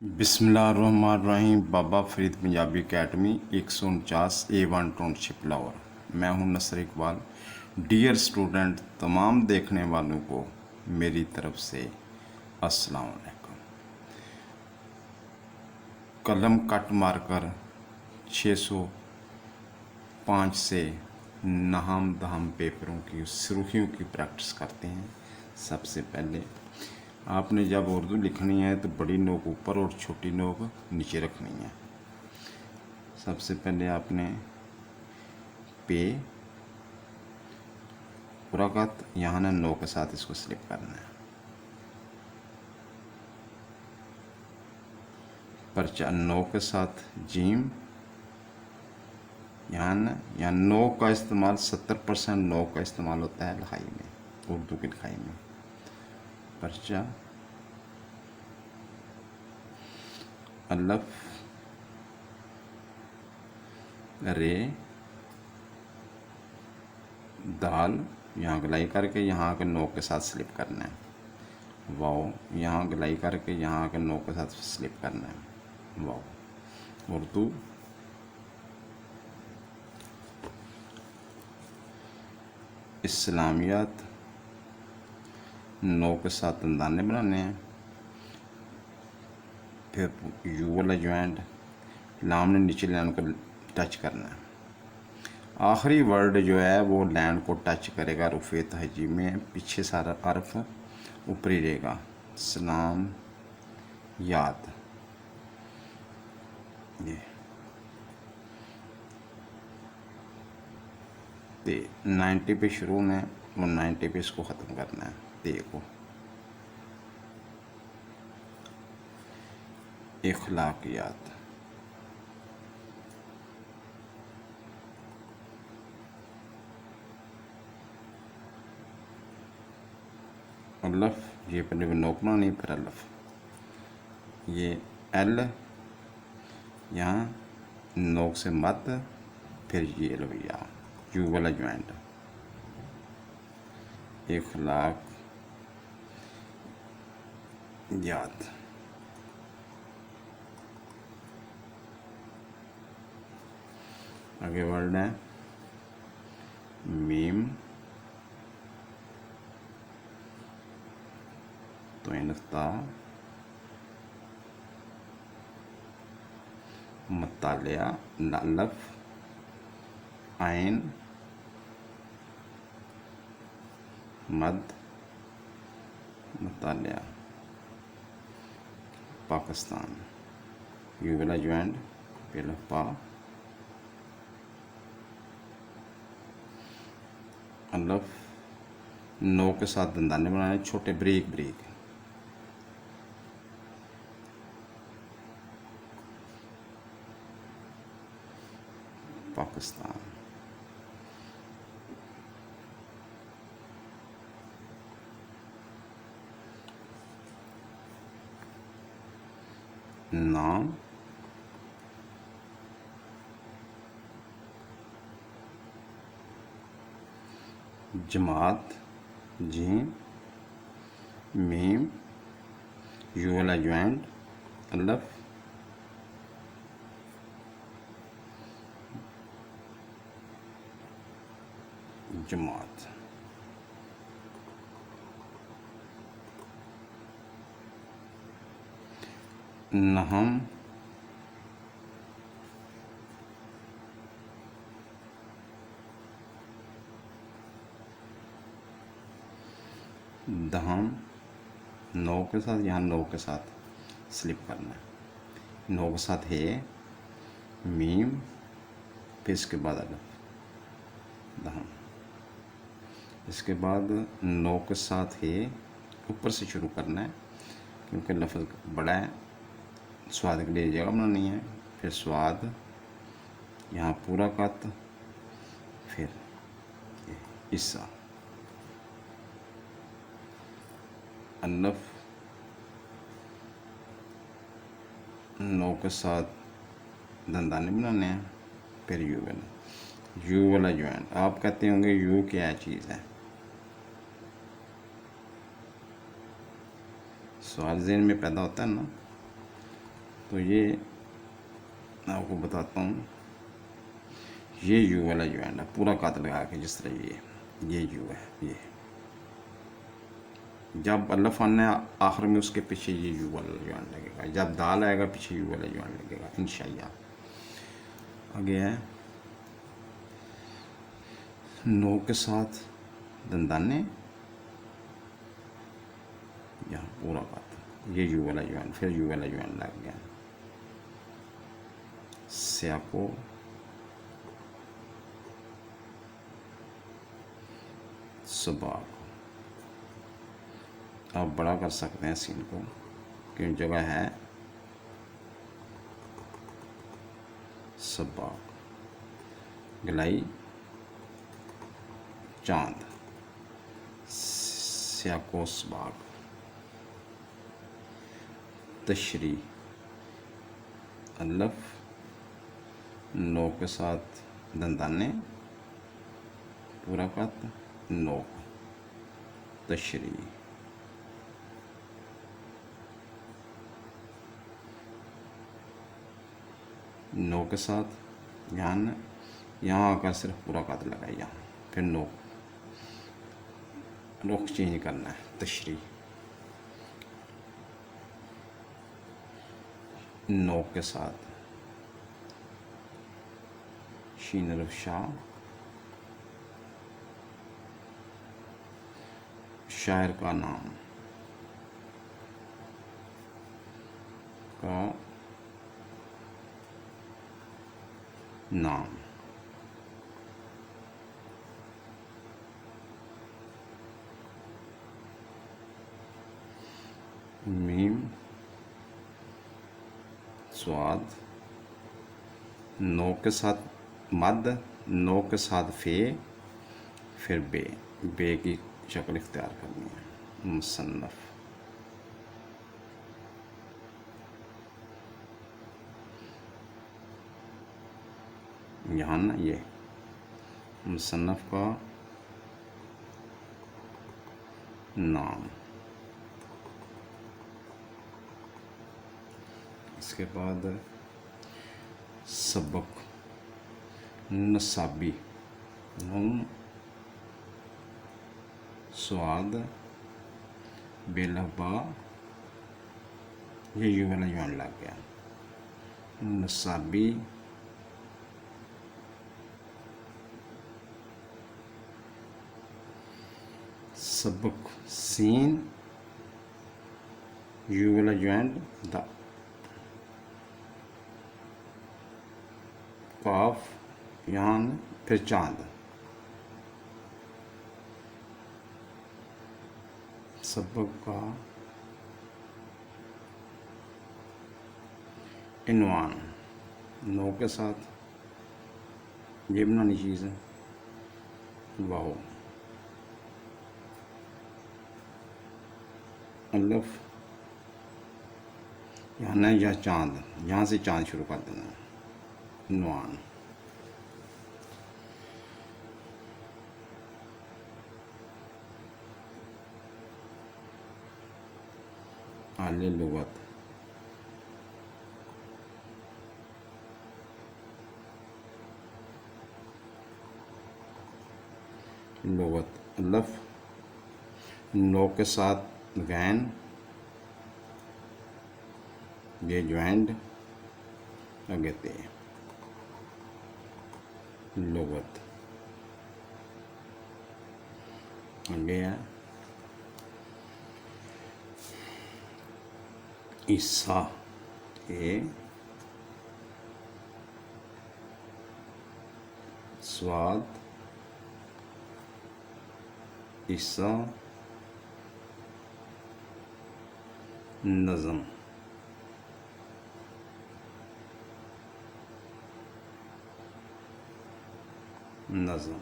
बिस्मिल्लाहिर्रहमानिर्रहीम। Baba Farid Punjabi academy 149 A1 township Lahore. मैं हूं नसर इकबाल। डियर स्टूडेंट, तमाम देखने वालों को मेरी तरफ से अस्सलाम वालेकुम। कलम कट मारकर 605 से नहम दहम पेपरों की सुर्खियों की प्रैक्टिस करते हैं। सबसे पहले आपने जब उर्दू लिखनी है तो बड़ी नोक ऊपर और छोटी नोक नीचे रखनी है। सबसे पहले आपने पे पुराकत यहाँ ना नो के साथ इसको स्लिप करना है। परचा नो के साथ जीम यहाँ नो का इस्तेमाल 70% नो का इस्तेमाल होता है लिखाई में, उर्दू की लिखाई में। परचा अलफ रे दाल यहाँ गलाई करके यहाँ के नो के साथ स्लिप करना है। वाओ यहाँ गलाई करके यहाँ के नो के साथ स्लिप करना है। वाओ उर्दू इस्लामियात नो के साथ तंदाने बनाने हैं। फिर यू वाला ज्वाइंट लाम ने नीचे लाइन को टच करना है। आखिरी वर्ड जो है वो लैंड को टच करेगा। रुफ़े तहजीब में पीछे सारा अर्फ ऊपरी रहेगा। सलाम याद ये ते 90 पे शुरू में और 90 पे इसको ख़त्म करना है। ते को इखलाकियात अल्लफ ये पहले नोक बनानी फिर अल्लफ ये एल यहाँ नोक से मत फिर ये रवैया यू वाला ज्वाइंट इखलाक याद। आगे वर्ड है मीम तो इनफ्ता मतालिया लफ आइन मद मतालिया पाकिस्तान यू वाला ज्वाइंट पहला पा अल्लफ नो के साथ दंदाने बनाने छोटे ब्रीक ब्रीक। पाकिस्तान नाम जमात जीम मीम यू वाला ज्वाइंट अल्लफ जमात। नहम दहम नो के साथ यहाँ नो के साथ स्लिप करना है। नो के साथ है मीम फिर इसके बाद अल्लफ दहम। इसके बाद नो के साथ है ऊपर से शुरू करना है क्योंकि लफ्ज़ बड़ा है। स्वाद के लिए जगह बनानी है। फिर स्वाद यहाँ पूरा कत फिर ईसा अल्लफ नो के साथ दंदाने बनाने हैं। फिर यू वाला ज्वाइंट। आप कहते होंगे यू क्या चीज़ है, सवाल ज़हन में पैदा होता है ना। तो ये मैं आपको बताता हूँ, ये यू वाला ज्वाइंट है, पूरा कत लगा के जिस तरह ये यू है, ये जब अल्लफ आना है आखिर में उसके पीछे ये यू वाला ज्वाइंट लगेगा, जब दाल आएगा पीछे यू वाला ज्वाइंट लगेगा इंशाअल्लाह। आगे है नो के साथ दंदाने, यहाँ पूरा कत, ये यू वाला ज्वाइंट, फिर यू वाला ज्वाइंट लग गया। स्याको सबाक, आप बड़ा कर सकते हैं सीन को, क्योंकि जगह है सबाक, गलाई चांद, स्याको सबाक, तशरी अल्लफ, नो के साथ दंदाने, पूरा कत, नो तशरी। नो के साथ यहाँ आकर सिर्फ पूरा कत लगाए, यहाँ फिर नो, रुख चेंज करना है, तशरी। नो के साथ शीन अरफ शाह, शायर का नाम का नाम, मीम स्वाद, नो के साथ मद, नो के साथ फे, फिर बे की शक्ल इख्तियार करनी है, मुसन्नफ। यहाँ ना ये मुसन्नफ का नाम, इसके बाद सबक नसाबी, नून स्वाद बेलबा, ये यू वाला ज्वाइंट लग गया, नसाबी सबक सीन, यू वाला ज्वाइंट द, काफ यहाँ फिर चांद, सबक का इनवान, नो के साथ ये बनानी चीज़ है, वाओ, अल्लफ यहाँ न या चांद, यहाँ से चांद शुरू कर देना, इनवान। आले लुगत, लुगत अल्लफ, नो के साथ गैन, ये ज्वाइंट लगते हैं, लुगत। आगे है ईसा, ए स्वाद, ईसा नज़म, नज़म,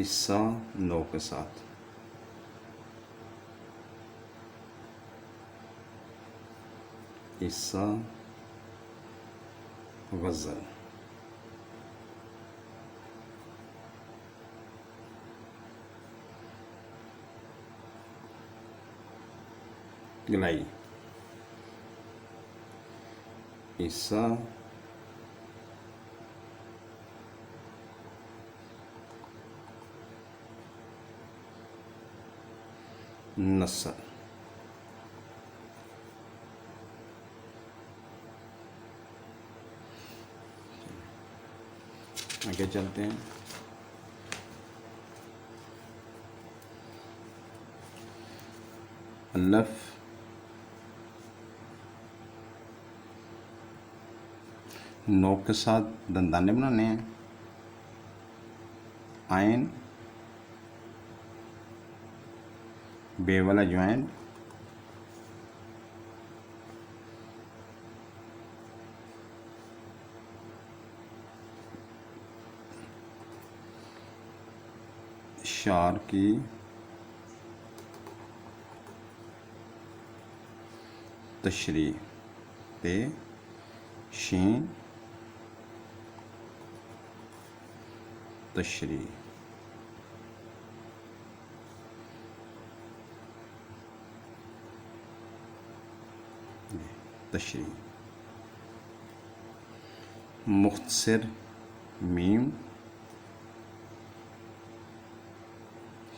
ईसा नो के साथ, ईसा गज़ल, गलाई। ईसा नस्र। आगे चलते हैं। अल्लफ नोक के साथ दंदाने बनाने हैं। आयन बे वाला ज्वाइंट, शार की तशरी ते शीन तशरी। तशरी मुख्तसर मीम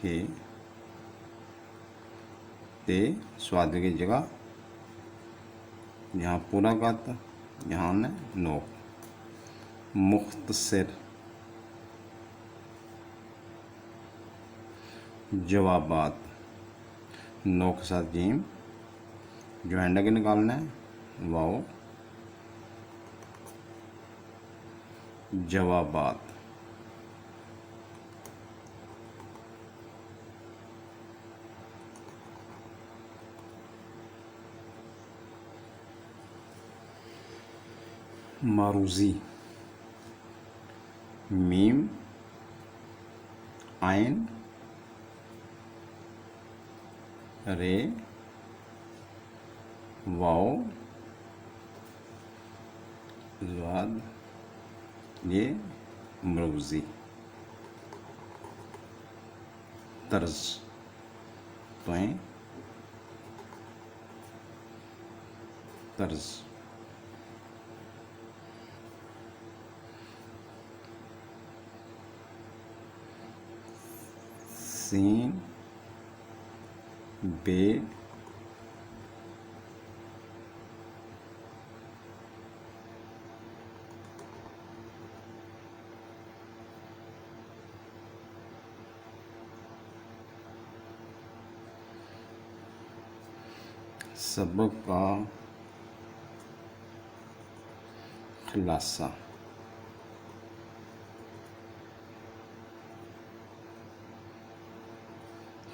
के ते स्वाद की जगह यहाँ पूरा गाता, यहाँ ने नोक। मुख्तसर जवाबात, नोक के साथ जीम, ज्वाइंट आगे निकालना है, वाओ जवाबात। मारूजी मीम आयन रे वाओ ज़ाद, ये मरूजी। तर्ज तो तर्ज सीन बे सबक का खुलासा।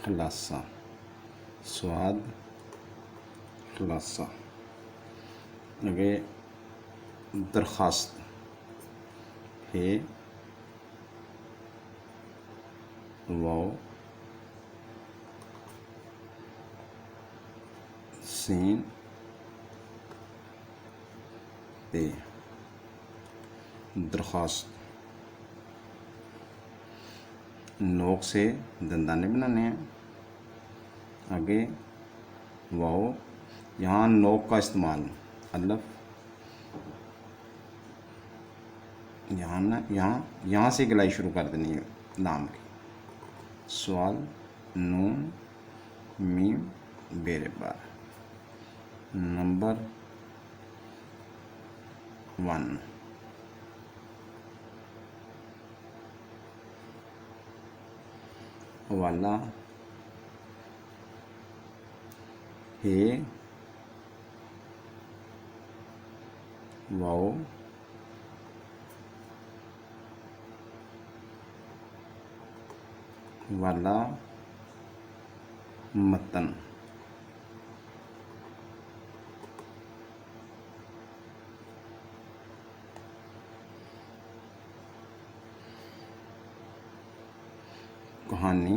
खुलासा स्वाद खुलासा। आगे दरख्वास्त है, वाओ सीन पे दरख्वास्त। नोक से दंदाने बनाने हैं। आगे वाओ, यहाँ नोक का इस्तेमाल, अल्लफ यहाँ ना यहाँ से गलाई शुरू कर देनी है नाम की। सवाल नून मीम बेरे बार। नंबर 1 वाला है, वाओ वाला मतन। कहानी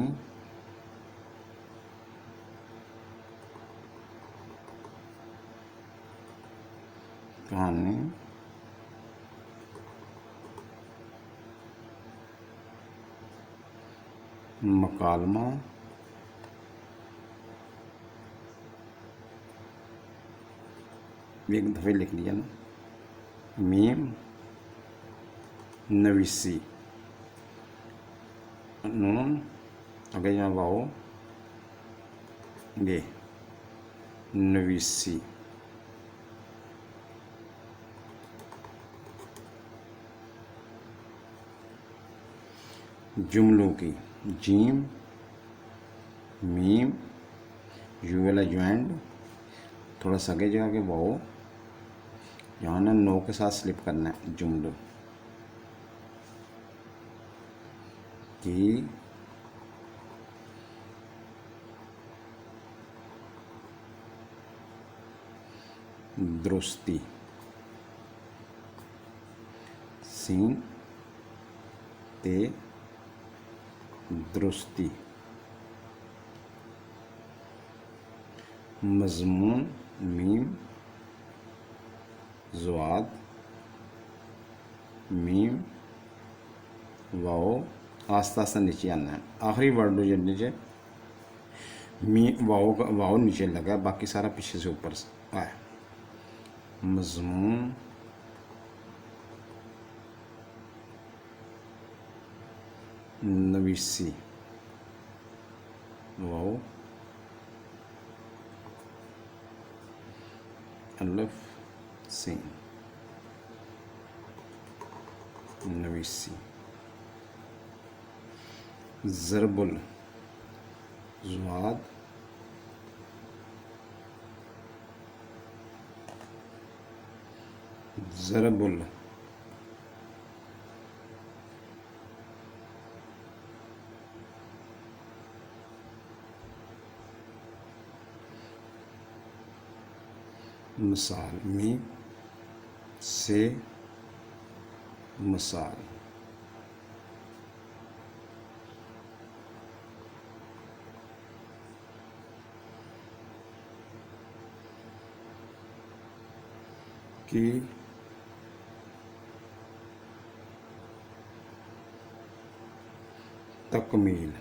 कहानी मकालमा एक दफ़े लिख लिया ना। मीम नवीसी, नून आगे यहाँ वाओ ये नवीसी, जुमलों की जीम मीम यू वाला ज्वाइंट, थोड़ा सा आगे जगह के वाओ, यहाँ ना नो के साथ स्लिप करना है। जुमलों की दुरुस्ती, सीन ते दुरुस्ती, मजमून मीम ज़वाद मीम वाओ, आस्ता आस्ता नीचे आना है। आखिरी वर्ड जो नीचे मी वाओ नीचे लगा, बाकी सारा पीछे से ऊपर आया। मजमून नवीसी वाओ अलिफ सीन नवीसी, ज़रबुल ज़वाद ज़रबुल मिसाल में से मिसाल, की तकमील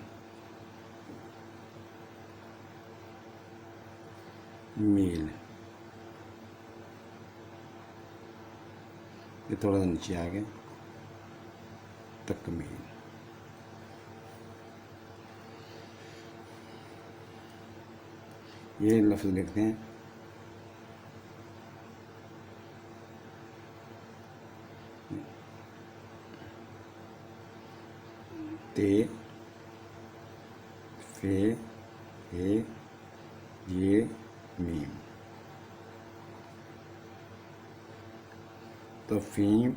मील, ये थोड़ा सा नीचे आ गया। तकमील ये लफ्ज़ लिखते हैं ते फे हे ये मीम, तफहीम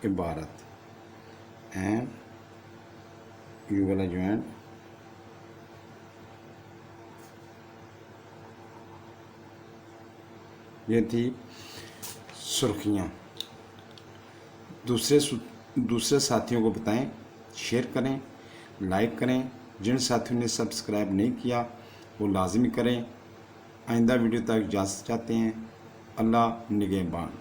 इबारत एन यू वाला ज्वाइंट, ये थी सुर्खियाँ। दूसरे साथियों को बताएं, शेयर करें, लाइक करें। जिन साथियों ने सब्सक्राइब नहीं किया वो लाजमी करें। आइंदा वीडियो तक इजाज़त चाहते हैं। अल्लाह निगहबान।